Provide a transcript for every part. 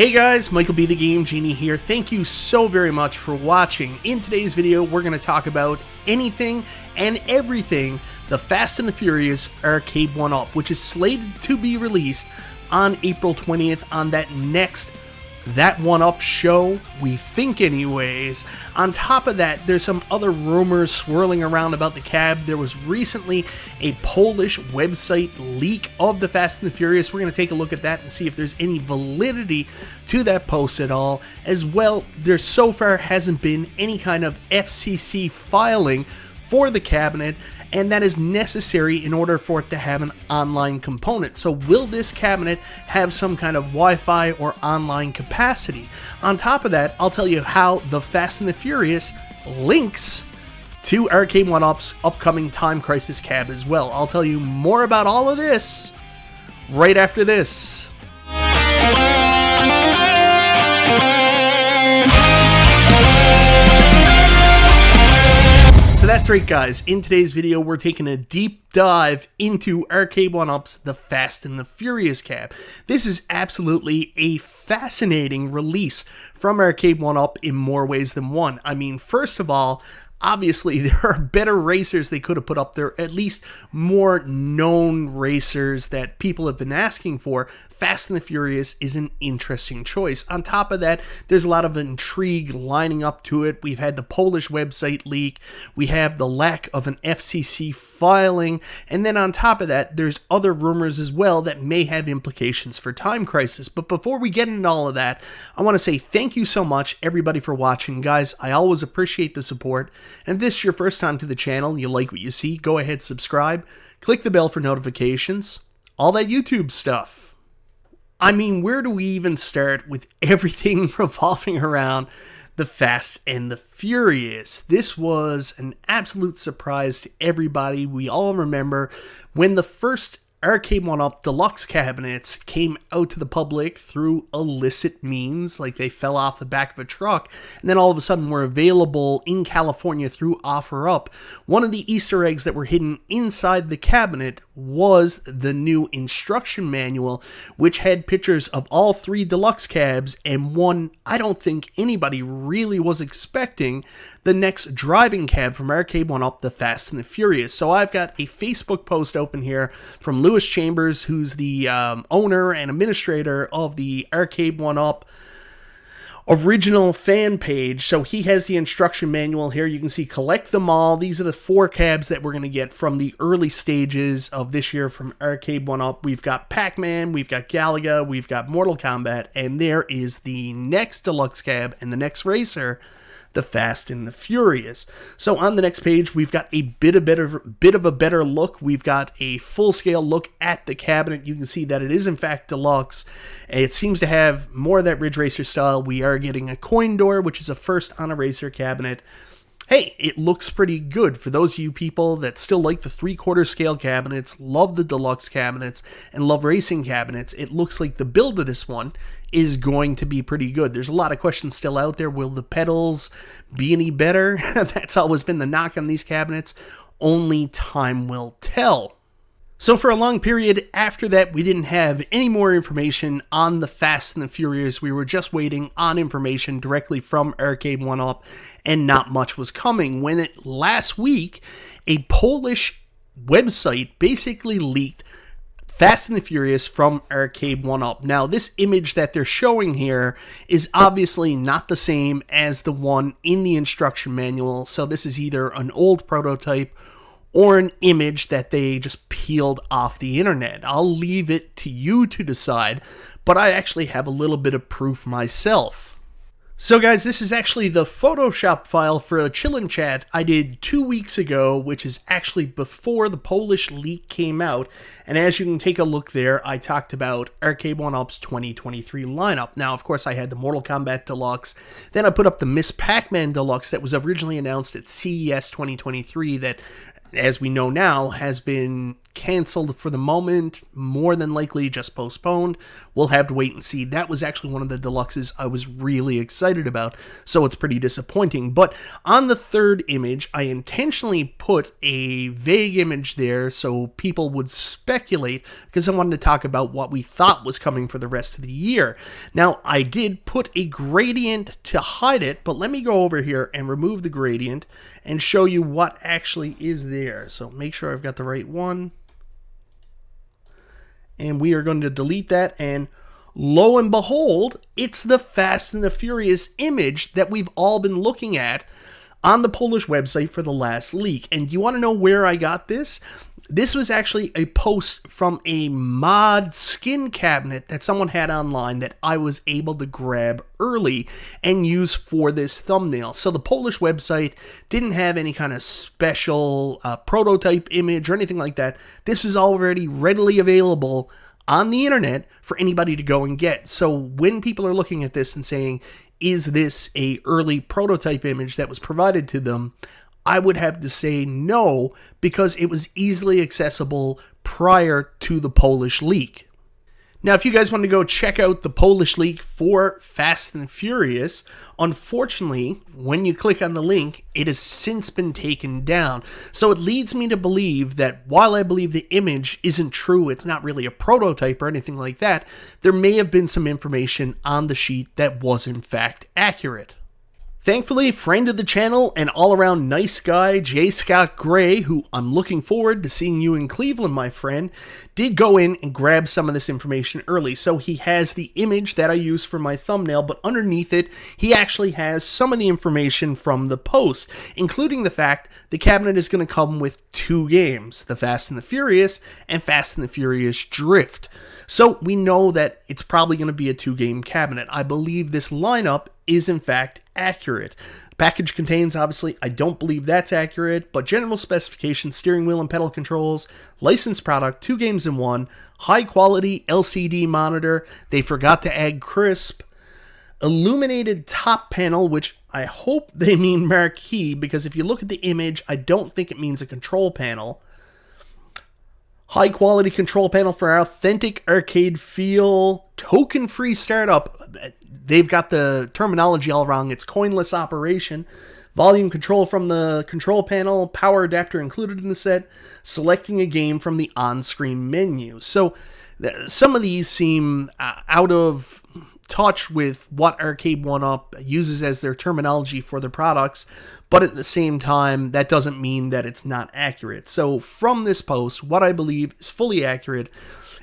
Hey guys, MichaelBtheGameGenie here. Thank you so very much for watching. In today's video, we're going to talk about anything and everything the Fast and the Furious Arcade1Up, which is slated to be released on April 20th on that next That 1Up show, we think anyways. On top of that, there's some other rumors swirling around about the cab. There was recently a Polish website leak of the Fast and the Furious. We're going to take a look at that and see if there's any validity to that post at all. As well, there so far hasn't been any kind of FCC filing for the cabinet, and that is necessary in order for it to have an online component. So will this cabinet have some kind of Wi-Fi or online capacity? On top of that, I'll tell you how the Fast and the Furious links to Arcade1Up's upcoming Time Crisis cab as well. I'll tell you more about all of this right after this. So that's right guys, in today's video we're taking a deep dive into Arcade1Up's The Fast and the Furious cab. This is absolutely a fascinating release from Arcade1Up in more ways than one. I mean, first of all, obviously there are better racers they could have put up there, at least more known racers that people have been asking for. Fast and the Furious is an interesting choice. On top of that, there's a lot of intrigue lining up to it. We've had the Polish website leak, we have the lack of an FCC filing, and then on top of that, there's other rumors as well that may have implications for Time Crisis. But before we get into all of that, I want to say thank you so much everybody for watching. Guys, I always appreciate the support. And if this is your first time to the channel, you like what you see, go ahead, subscribe, click the bell for notifications, all that YouTube stuff. I mean, where do we even start with everything revolving around the Fast and the Furious? This was an absolute surprise to everybody. We all remember when the first Arcade1Up Deluxe cabinets came out to the public through illicit means, like they fell off the back of a truck, and then all of a sudden were available in California through OfferUp. One of the Easter eggs that were hidden inside the cabinet was the new instruction manual, which had pictures of all three deluxe cabs, and one I don't think anybody really was expecting, the next driving cab from Arcade1Up, The Fast and the Furious. So I've got a Facebook post open here from Lewis Chambers, who's the owner and administrator of the Arcade1Up original fan page. So he has the instruction manual here. You can see collect them all. These are the four cabs that we're going to get from the early stages of this year from Arcade1Up. We've got Pac-Man, we've got Galaga, we've got Mortal Kombat, and there is the next deluxe cab and the next racer, The Fast and the Furious. So on the next page, we've got a bit of a better look. We've got a full-scale look at the cabinet. You can see that it is in fact deluxe. It seems to have more of that Ridge Racer style. We are getting a coin door, which is a first on a racer cabinet. Hey, it looks pretty good. For those of you people that still like the 3/4 scale cabinets, love the deluxe cabinets, and love racing cabinets, it looks like the build of this one is going to be pretty good. There's a lot of questions still out there. Will the pedals be any better? That's always been the knock on these cabinets. Only time will tell. So for a long period after that, we didn't have any more information on the Fast and the Furious. We were just waiting on information directly from Arcade1Up, and not much was coming. When last week, a Polish website basically leaked Fast and the Furious from Arcade1Up. Now, this image that they're showing here is obviously not the same as the one in the instruction manual, so this is either an old prototype or an image that they just peeled off the internet. I'll leave it to you to decide, but I actually have a little bit of proof myself. So guys, this is actually the Photoshop file for a Chillin' Chat I did 2 weeks ago, which is actually before the Polish leak came out. And as you can take a look there, I talked about Arcade1Up's 2023 lineup. Now, of course, I had the Mortal Kombat Deluxe. Then I put up the Miss Pac-Man Deluxe that was originally announced at CES 2023 that, as we know now, has been canceled for the moment, more than likely just postponed. We'll have to wait and see. That was actually one of the deluxes I was really excited about, so it's pretty disappointing. But on the third image, I intentionally put a vague image there so people would speculate, because I wanted to talk about what we thought was coming for the rest of the year. Now, I did put a gradient to hide it, but let me go over here and remove the gradient and show you what actually is there. So make sure I've got the right one. And we are going to delete that, and lo and behold, it's the Fast and the Furious image that we've all been looking at on the Polish website for the last leak. And you want to know where I got this? This was actually a post from a mod skin cabinet that someone had online that I was able to grab early and use for this thumbnail. So the Polish website didn't have any kind of special prototype image or anything like that. This is already readily available on the internet for anybody to go and get. So when people are looking at this and saying, is this a early prototype image that was provided to them, I would have to say no, because it was easily accessible prior to the Polish leak. Now, if you guys want to go check out the Polish leak for Fast and Furious, unfortunately, when you click on the link, it has since been taken down. So it leads me to believe that while I believe the image isn't true, it's not really a prototype or anything like that, there may have been some information on the sheet that was in fact accurate. Thankfully, friend of the channel and all-around nice guy, J. Scott Gray, who I'm looking forward to seeing you in Cleveland, my friend, did go in and grab some of this information early. So he has the image that I use for my thumbnail, but underneath it, he actually has some of the information from the post, including the fact the cabinet is going to come with 2 games, the Fast and the Furious and Fast and the Furious Drift. So we know that it's probably going to be a 2-game cabinet. I believe this lineup is in fact accurate. The package contains, obviously, I don't believe that's accurate, but general specifications, steering wheel and pedal controls, licensed product, 2 games in 1, high quality LCD monitor, they forgot to add crisp, illuminated top panel, which I hope they mean marquee, because if you look at the image, I don't think it means a control panel. High quality control panel for authentic arcade feel, token-free startup. They've got the terminology all wrong. It's coinless operation. Volume control from the control panel, power adapter included in the set, selecting a game from the on-screen menu. So some of these seem out of touch with what Arcade1Up uses as their terminology for their products, but at the same time, that doesn't mean that it's not accurate. So from this post, what I believe is fully accurate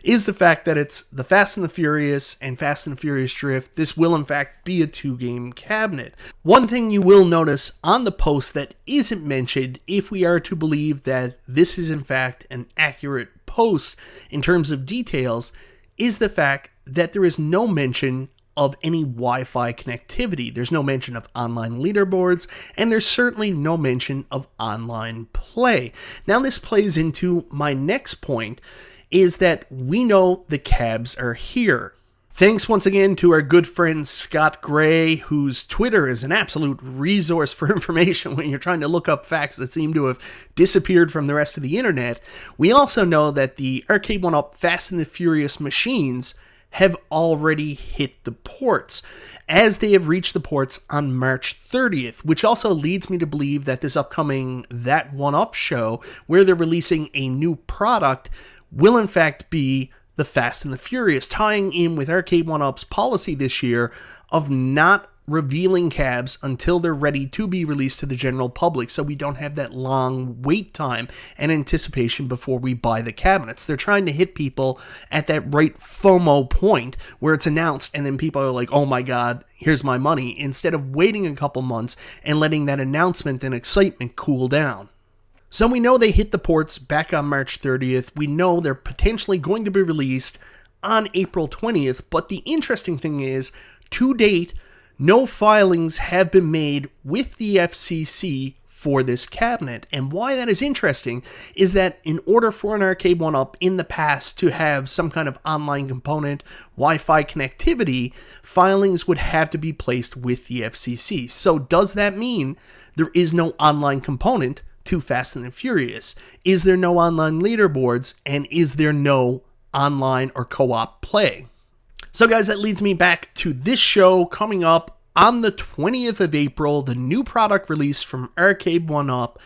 is the fact that it's the Fast and the Furious and Fast and the Furious Drift. This will in fact be a 2-game cabinet. One thing you will notice on the post that isn't mentioned, if we are to believe that this is in fact an accurate post in terms of details, is the fact that there is no mention of any Wi-Fi connectivity. There's no mention of online leaderboards, and there's certainly no mention of online play. Now this plays into my next point, is that we know the cabs are here. Thanks once again to our good friend Scott Gray, whose Twitter is an absolute resource for information when you're trying to look up facts that seem to have disappeared from the rest of the internet. We also know that the Arcade1Up Fast and the Furious machines have already hit the ports, as they have reached the ports on March 30th, which also leads me to believe that this upcoming That 1Up show, where they're releasing a new product, will in fact be the Fast and the Furious, tying in with Arcade1Up's policy this year of not revealing cabs until they're ready to be released to the general public, so we don't have that long wait time and anticipation before we buy the cabinets. They're trying to hit people at that right FOMO point where it's announced and then people are like, oh my god, here's my money, instead of waiting a couple months and letting that announcement and excitement cool down. So we know they hit the ports back on March 30th. We know they're potentially going to be released on April 20th, but the interesting thing is, to date, no filings have been made with the FCC for this cabinet. And why that is interesting is that in order for an Arcade1Up in the past to have some kind of online component, Wi-Fi connectivity, filings would have to be placed with the FCC. So does that mean there is no online component to Fast and the Furious? Is there no online leaderboards, and is there no online or co-op play? So guys, that leads me back to this show coming up on the 20th of April, the new product release from Arcade1Up.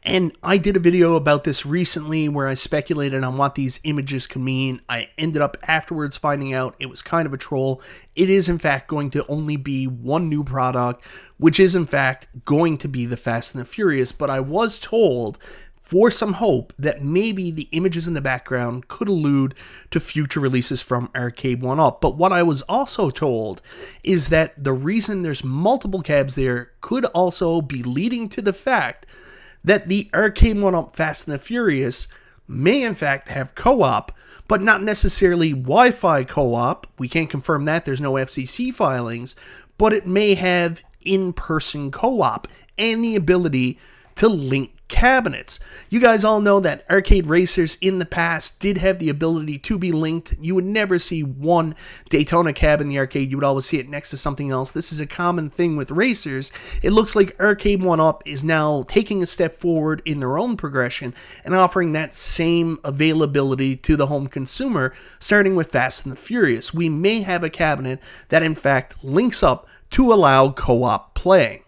And I did a video about this recently where I speculated on what these images could mean. I ended up afterwards finding out it was kind of a troll. It is in fact going to only be one new product, which is in fact going to be the Fast and the Furious. But I was told for some hope that maybe the images in the background could allude to future releases from Arcade1Up. But what I was also told is that the reason there's multiple cabs there could also be leading to the fact that the Arcade1Up Fast and the Furious may in fact have co-op, but not necessarily Wi-Fi co-op. We can't confirm that, there's no FCC filings, but it may have in-person co-op and the ability to link cabinets. You guys all know that arcade racers in the past did have the ability to be linked. You would never see one Daytona cab in the arcade. You would always see it next to something else. This is a common thing with racers. It looks like Arcade1Up is now taking a step forward in their own progression and offering that same availability to the home consumer, starting with Fast and the Furious. We may have a cabinet that in fact links up to allow co-op play.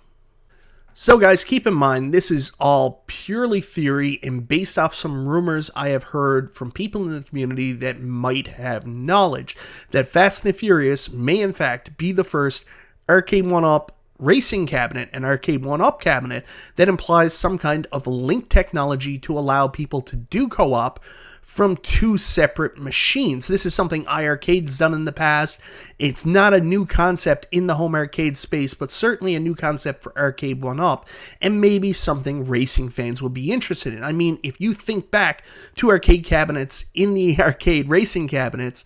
So guys, keep in mind, this is all purely theory and based off some rumors I have heard from people in the community that might have knowledge that Fast and the Furious may in fact be the first Arcade1Up racing cabinet, an Arcade1Up cabinet that implies some kind of link technology to allow people to do co-op from two separate machines. This is something iArcade's done in the past. It's not a new concept in the home arcade space, but certainly a new concept for Arcade1Up, and maybe something racing fans would be interested in. I mean, if you think back to arcade cabinets in the arcade racing cabinets,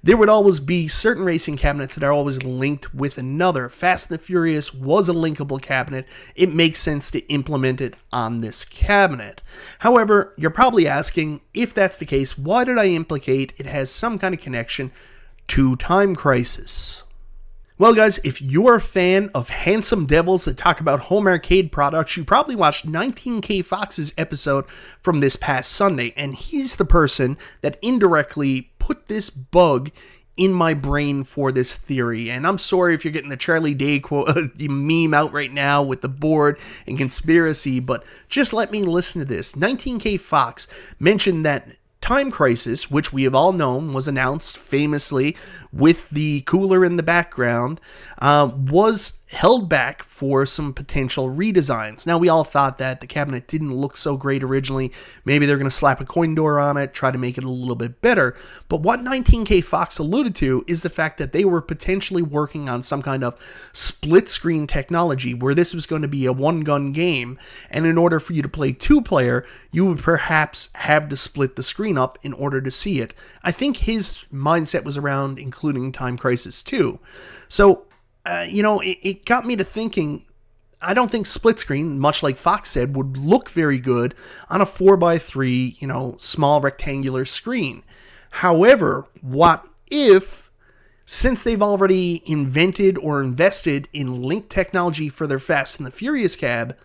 there would always be certain racing cabinets that are always linked with another. Fast and the Furious was a linkable cabinet. It makes sense to implement it on this cabinet. However, you're probably asking, if that's the case, why did I implicate it has some kind of connection to Time Crisis? Well guys, if you're a fan of handsome devils that talk about home arcade products, you probably watched 19K Fox's episode from this past Sunday, and he's the person that indirectly put this bug in my brain for this theory. And I'm sorry if you're getting the Charlie Day quote, the meme out right now with the board and conspiracy, but just let me listen to this. 19K Fox mentioned that Time Crisis, which we have all known was announced famously with the cooler in the background, was held back for some potential redesigns. Now, we all thought that the cabinet didn't look so great originally. Maybe they're going to slap a coin door on it, try to make it a little bit better. But what 19K Fox alluded to is the fact that they were potentially working on some kind of split screen technology where this was going to be a one-gun game, and in order for you to play two-player, you would perhaps have to split the screen up in order to see it. I think his mindset was around including Time Crisis 2. So, it got me to thinking, I don't think split screen, much like Fox said, would look very good on a 4x3, small rectangular screen. However, what if, since they've already invented or invested in link technology for their Fast and the Furious cab,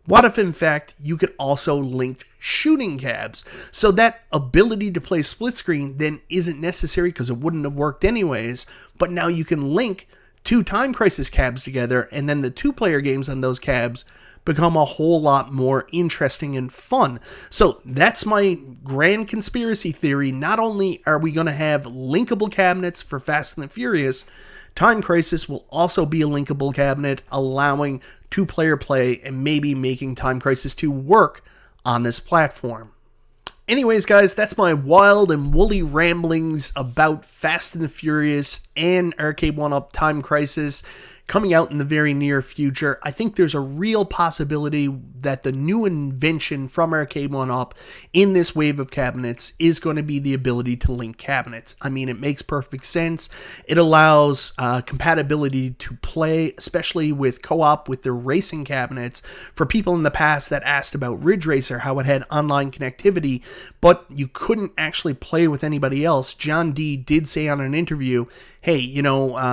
what if in fact you could also link shooting cabs? So that ability to play split screen then isn't necessary because it wouldn't have worked anyways, but now you can link two Time Crisis cabs together, and then the two-player games on those cabs become a whole lot more interesting and fun. So that's my grand conspiracy theory. Not only are we going to have linkable cabinets for Fast and the Furious, Time Crisis will also be a linkable cabinet, allowing two-player play and maybe making Time Crisis 2 work on this platform. Anyways, guys, that's my wild and woolly ramblings about Fast and the Furious and Arcade1Up Time Crisis coming out in the very near future. I think there's a real possibility that the new invention from Arcade1Up in this wave of cabinets is going to be the ability to link cabinets. I mean, it makes perfect sense. It allows compatibility to play, especially with co-op with their racing cabinets. For people in the past that asked about Ridge Racer, how it had online connectivity, but you couldn't actually play with anybody else, John D. did say on an interview, hey,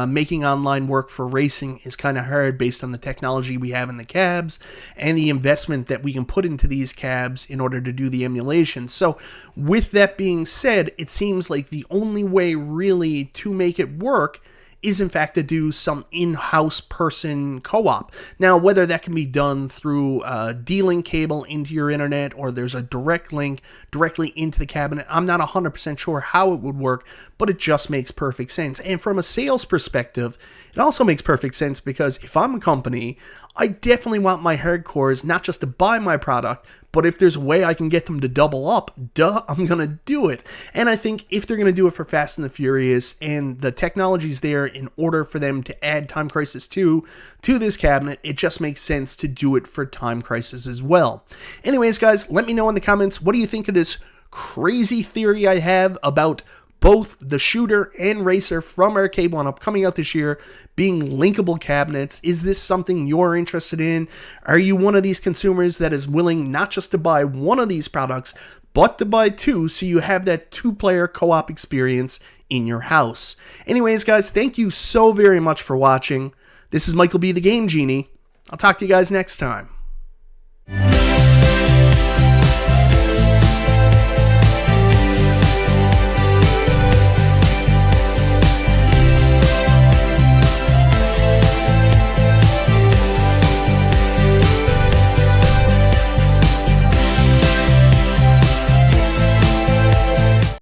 making online work for racing is kind of hard based on the technology we have in the cabs and the investment that we can put into these cabs in order to do the emulation. So with that being said, it seems like the only way really to make it work is in fact to do some in-house person co-op. Now, whether that can be done through a D-Link cable into your internet or there's a direct link directly into the cabinet, I'm not 100% sure how it would work, but it just makes perfect sense. And from a sales perspective, it also makes perfect sense because if I'm a company, I definitely want my hardcores not just to buy my product, but if there's a way I can get them to double up, I'm going to do it. And I think if they're going to do it for Fast and the Furious and the technology's there in order for them to add Time Crisis 2 to this cabinet, it just makes sense to do it for Time Crisis as well. Anyways, guys, let me know in the comments, what do you think of this crazy theory I have about both the shooter and racer from Arcade1Up coming out this year being linkable cabinets? Is this something you're interested in? Are you one of these consumers that is willing not just to buy one of these products, but to buy two so you have that two-player co-op experience in your house? Anyways, guys, thank you so very much for watching. This is Michael B. the Game Genie. I'll talk to you guys next time.